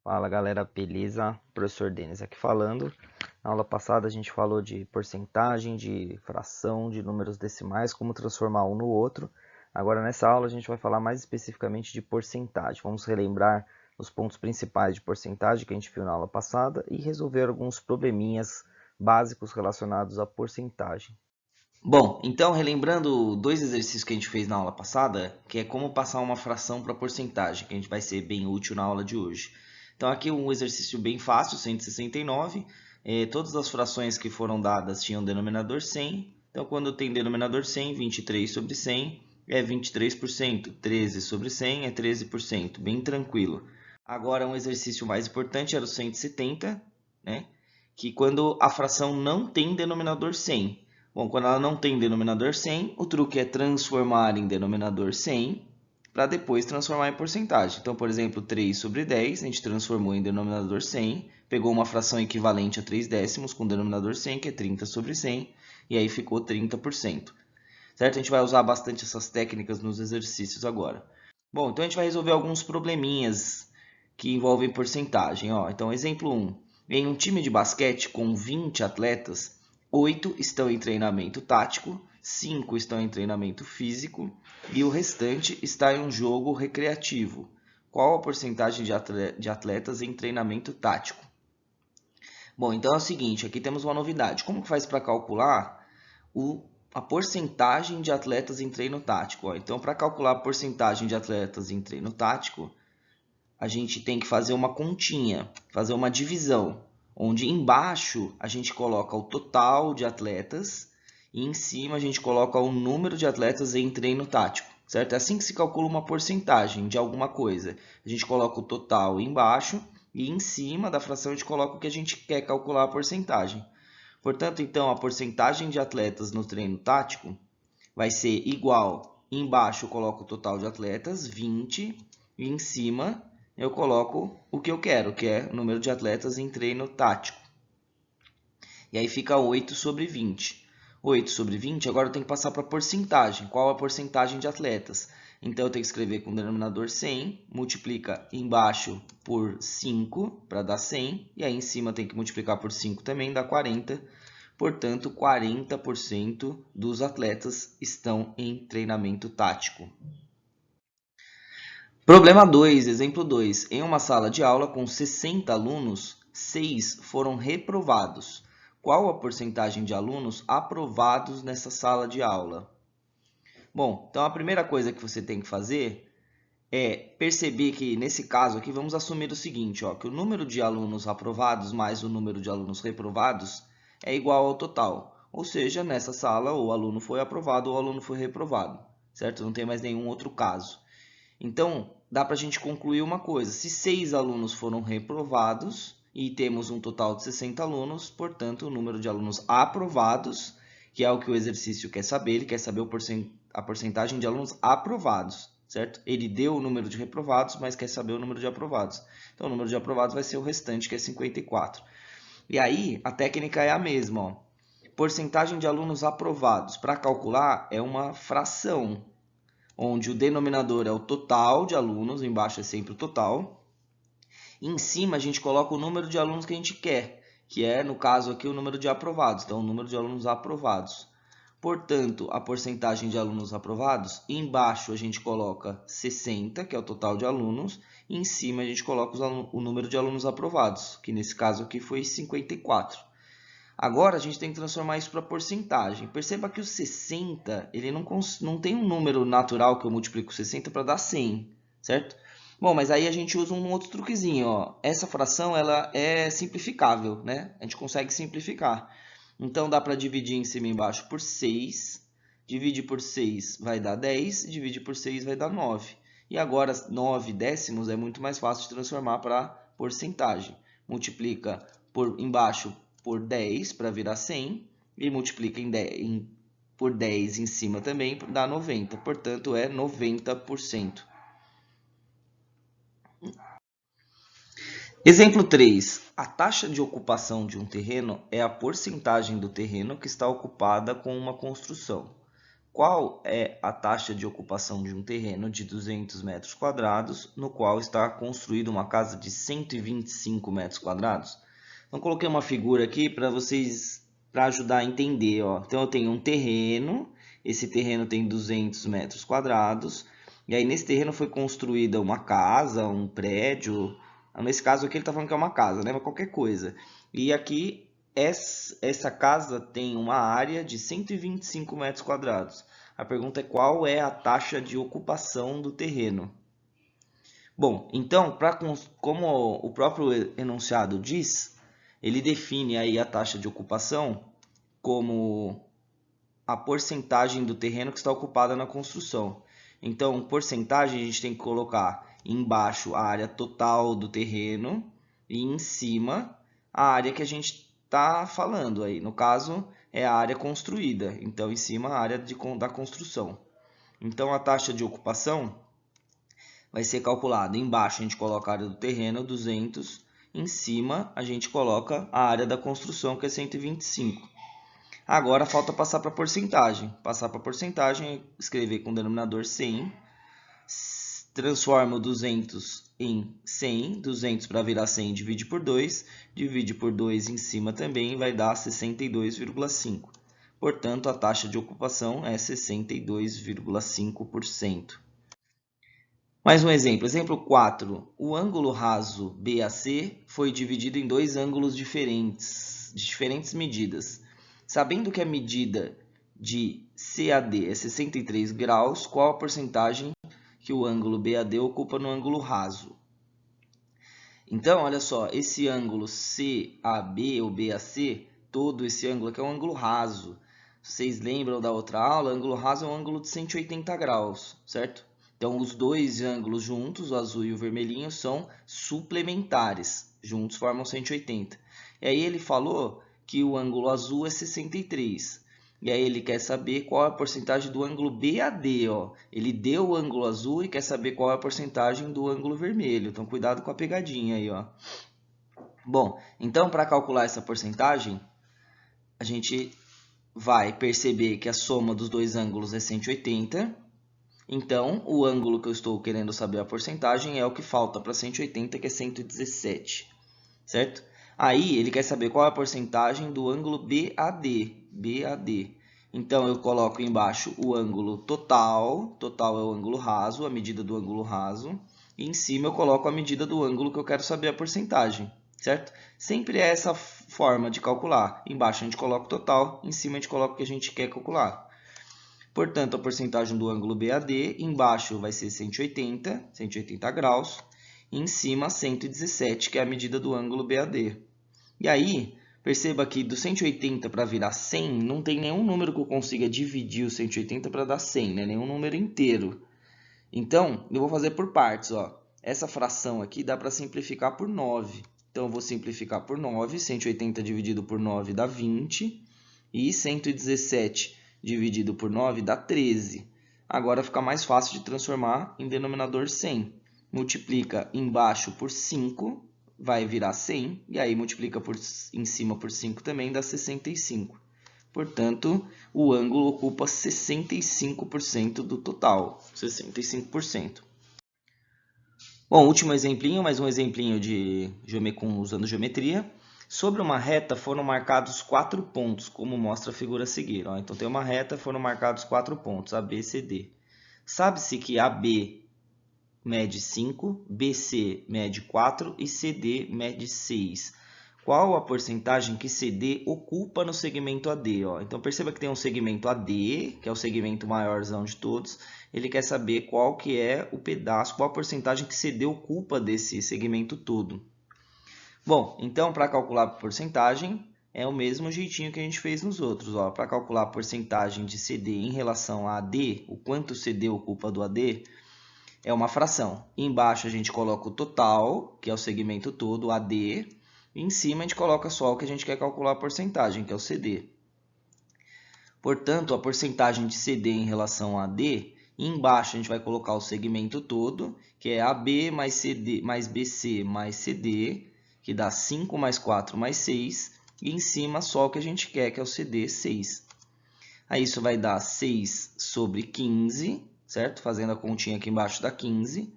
Fala galera, beleza? Professor Denis aqui falando. Na aula passada a gente falou de porcentagem, de fração, de números decimais, como transformar um no outro. Agora nessa aula a gente vai falar mais especificamente de porcentagem. Vamos relembrar os pontos principais de porcentagem que a gente viu na aula passada e resolver alguns probleminhas básicos relacionados à porcentagem. Bom, então relembrando dois exercícios que a gente fez na aula passada, que é como passar uma fração para porcentagem, que a gente vai ser bem útil na aula de hoje. Então aqui um exercício bem fácil, 169. Todas as frações que foram dadas tinham denominador 100. Então quando tem denominador 100, 23 sobre 100 é 23%, 13 sobre 100 é 13%, bem tranquilo. Agora um exercício mais importante era o 170, né? Que quando a fração não tem denominador 100. Bom, quando ela não tem denominador 100, o truque é transformar em denominador 100 para depois transformar em porcentagem. Então, por exemplo, 3 sobre 10, a gente transformou em denominador 100, pegou uma fração equivalente a 3 décimos com denominador 100, que é 30 sobre 100, e aí ficou 30%. Certo? A gente vai usar bastante essas técnicas nos exercícios agora. Bom, então a gente vai resolver alguns probleminhas que envolvem porcentagem. Ó. Então, exemplo 1. Em um time de basquete com 20 atletas, 8 estão em treinamento tático, 5 estão em treinamento físico e o restante está em um jogo recreativo. Qual a porcentagem de atletas em treinamento tático? Bom, então é o seguinte, aqui temos uma novidade. Como que faz para calcular a porcentagem de atletas em treino tático? Ó, então, para calcular a porcentagem de atletas em treino tático, a gente tem que fazer uma continha, fazer uma divisão, onde embaixo a gente coloca o total de atletas e em cima a gente coloca o número de atletas em treino tático, certo? É assim que se calcula uma porcentagem de alguma coisa. A gente coloca o total embaixo e em cima da fração a gente coloca o que a gente quer calcular a porcentagem. Portanto, então, a porcentagem de atletas no treino tático vai ser igual, embaixo eu coloco o total de atletas, 20, e em cima eu coloco o que eu quero, que é o número de atletas em treino tático. E aí fica 8 sobre 20. 8 sobre 20, agora eu tenho que passar para a porcentagem. Qual a porcentagem de atletas? Então eu tenho que escrever com o denominador 100, multiplica embaixo por 5 para dar 100, e aí em cima tem que multiplicar por 5 também, dá 40. Portanto, 40% dos atletas estão em treinamento tático. Problema 2, exemplo 2. Em uma sala de aula com 60 alunos, 6 foram reprovados. Qual a porcentagem de alunos aprovados nessa sala de aula? Bom, então a primeira coisa que você tem que fazer é perceber que, nesse caso aqui, vamos assumir o seguinte, ó, que o número de alunos aprovados mais o número de alunos reprovados é igual ao total. Ou seja, nessa sala, o aluno foi aprovado ou o aluno foi reprovado, certo? Não tem mais nenhum outro caso. Então, dá para a gente concluir uma coisa. Se 6 alunos foram reprovados e temos um total de 60 alunos, portanto, o número de alunos aprovados, que é o que o exercício quer saber, ele quer saber a porcentagem de alunos aprovados, certo? Ele deu o número de reprovados, mas quer saber o número de aprovados. Então, o número de aprovados vai ser o restante, que é 54. E aí, a técnica é a mesma, ó. Porcentagem de alunos aprovados. Para calcular, é uma fração, onde o denominador é o total de alunos, embaixo é sempre o total, e em cima a gente coloca o número de alunos que a gente quer, que é, no caso aqui, o número de aprovados, então o número de alunos aprovados. Portanto, a porcentagem de alunos aprovados, embaixo a gente coloca 60, que é o total de alunos, e em cima a gente coloca o número de alunos aprovados, que nesse caso aqui foi 54. Agora a gente tem que transformar isso para porcentagem. Perceba que o 60, ele não tem um número natural que eu multiplico 60 para dar 100, certo? Bom, mas aí a gente usa um outro truquezinho, ó. Essa fração ela é simplificável, né? A gente consegue simplificar. Então dá para dividir em cima e embaixo por 6. Divide por 6 vai dar 10, divide por 6 vai dar 9. E agora 9 décimos é muito mais fácil de transformar para porcentagem. Multiplica por embaixo por 10 para virar 100 e multiplica por 10 em cima também, dá 90. Portanto, é 90%. Exemplo 3. A taxa de ocupação de um terreno é a porcentagem do terreno que está ocupada com uma construção. qual é a taxa de ocupação de um terreno de 200 metros quadrados, no qual está construída uma casa de 125 metros quadrados? Então, coloquei uma figura aqui para vocês, para ajudar a entender, ó. Então, eu tenho um terreno, esse terreno tem 200 metros quadrados, e aí nesse terreno foi construída uma casa, um prédio. Nesse caso aqui ele está falando que é uma casa, né? Mas qualquer coisa. E aqui essa casa tem uma área de 125 metros quadrados. A pergunta é qual é a taxa de ocupação do terreno. Bom, então, como o próprio enunciado diz, ele define aí a taxa de ocupação como a porcentagem do terreno que está ocupada na construção. Então, porcentagem a gente tem que colocar embaixo a área total do terreno e em cima a área que a gente está falando aí. No caso, é a área construída. Então, em cima a área da construção. Então, a taxa de ocupação vai ser calculada. Embaixo a gente coloca a área do terreno, 200. Em cima a gente coloca a área da construção, que é 125. Agora falta passar para a porcentagem. Passar para a porcentagem é escrever com o denominador 100. Transforma o 200 em 100. 200 para virar 100 divide por 2. Divide por 2 em cima também vai dar 62,5. Portanto, a taxa de ocupação é 62,5%. Mais um exemplo. Exemplo 4. O ângulo raso BAC foi dividido em dois ângulos diferentes, de diferentes medidas. Sabendo que a medida de CAD é 63 graus, qual a porcentagem que o ângulo BAD ocupa no ângulo raso? Então, olha só, esse ângulo CAB ou BAC, todo esse ângulo aqui é um ângulo raso. Vocês lembram da outra aula? O ângulo raso é um ângulo de 180 graus, certo? Então, os dois ângulos juntos, o azul e o vermelhinho, são suplementares. Juntos formam 180. E aí ele falou que o ângulo azul é 63. E aí ele quer saber qual é a porcentagem do ângulo BAD. Ó. Ele deu o ângulo azul e quer saber qual é a porcentagem do ângulo vermelho. Então, cuidado com a pegadinha aí. Ó. Bom, então para calcular essa porcentagem, a gente vai perceber que a soma dos dois ângulos é 180. Então, o ângulo que eu estou querendo saber a porcentagem é o que falta para 180, que é 117, certo? Aí, ele quer saber qual é a porcentagem do ângulo BAD. Então, eu coloco embaixo o ângulo total é o ângulo raso, a medida do ângulo raso, e em cima eu coloco a medida do ângulo que eu quero saber a porcentagem, certo? Sempre é essa forma de calcular. Embaixo a gente coloca o total, em cima a gente coloca o que a gente quer calcular. Portanto, a porcentagem do ângulo BAD, embaixo vai ser 180 graus, e em cima 117, que é a medida do ângulo BAD. E aí, perceba que do 180 para virar 100, não tem nenhum número que eu consiga dividir o 180 para dar 100, né? Nenhum número inteiro. Então, eu vou fazer por partes. Ó. Essa fração aqui dá para simplificar por 9. Então, eu vou simplificar por 9, 180 dividido por 9 dá 20, e 117 dividido por 9 dá 13. Agora fica mais fácil de transformar em denominador 100. Multiplica embaixo por 5, vai virar 100. E aí multiplica em cima por 5 também, dá 65. Portanto, o ângulo ocupa 65% do total. 65%. Bom, último exemplinho, mais um exemplinho usando geometria. Sobre uma reta foram marcados 4 pontos, como mostra a figura a seguir. Ó. Então, tem uma reta, foram marcados 4 pontos, A, B, C, D. Sabe-se que AB mede 5, BC mede 4 e CD mede 6. Qual a porcentagem que CD ocupa no segmento AD? Ó? Então, perceba que tem um segmento AD, que é o segmento maiorzão de todos. Ele quer saber qual que é o pedaço, qual a porcentagem que CD ocupa desse segmento todo. Bom, então para calcular a porcentagem é o mesmo jeitinho que a gente fez nos outros. Para calcular a porcentagem de CD em relação a AD, o quanto CD ocupa do AD, é uma fração. Embaixo a gente coloca o total, que é o segmento todo, AD, e em cima a gente coloca só o que a gente quer calcular a porcentagem, que é o CD. Portanto, a porcentagem de CD em relação a AD, embaixo a gente vai colocar o segmento todo, que é AB mais CD mais BC mais CD, que dá 5 mais 4 mais 6, e em cima só o que a gente quer, que é o CD, 6. Aí isso vai dar 6 sobre 15, certo? Fazendo a continha aqui embaixo dá 15.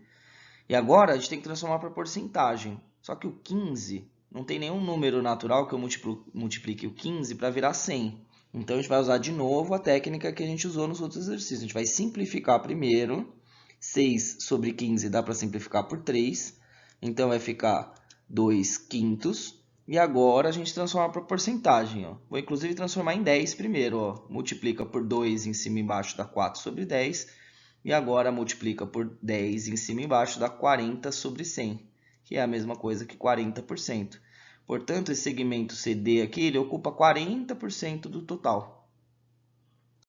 E agora a gente tem que transformar para porcentagem. Só que o 15 não tem nenhum número natural que eu multiplique o 15 para virar 100. Então a gente vai usar de novo a técnica que a gente usou nos outros exercícios. A gente vai simplificar primeiro. 6 sobre 15 dá para simplificar por 3. Então vai ficar 2 quintos. E agora a gente transforma para porcentagem. Ó. Vou inclusive transformar em 10 primeiro. Ó. Multiplica por 2 em cima e embaixo dá 4 sobre 10. E agora multiplica por 10 em cima e embaixo dá 40 sobre 100, que é a mesma coisa que 40%. Portanto, esse segmento CD aqui ele ocupa 40% do total.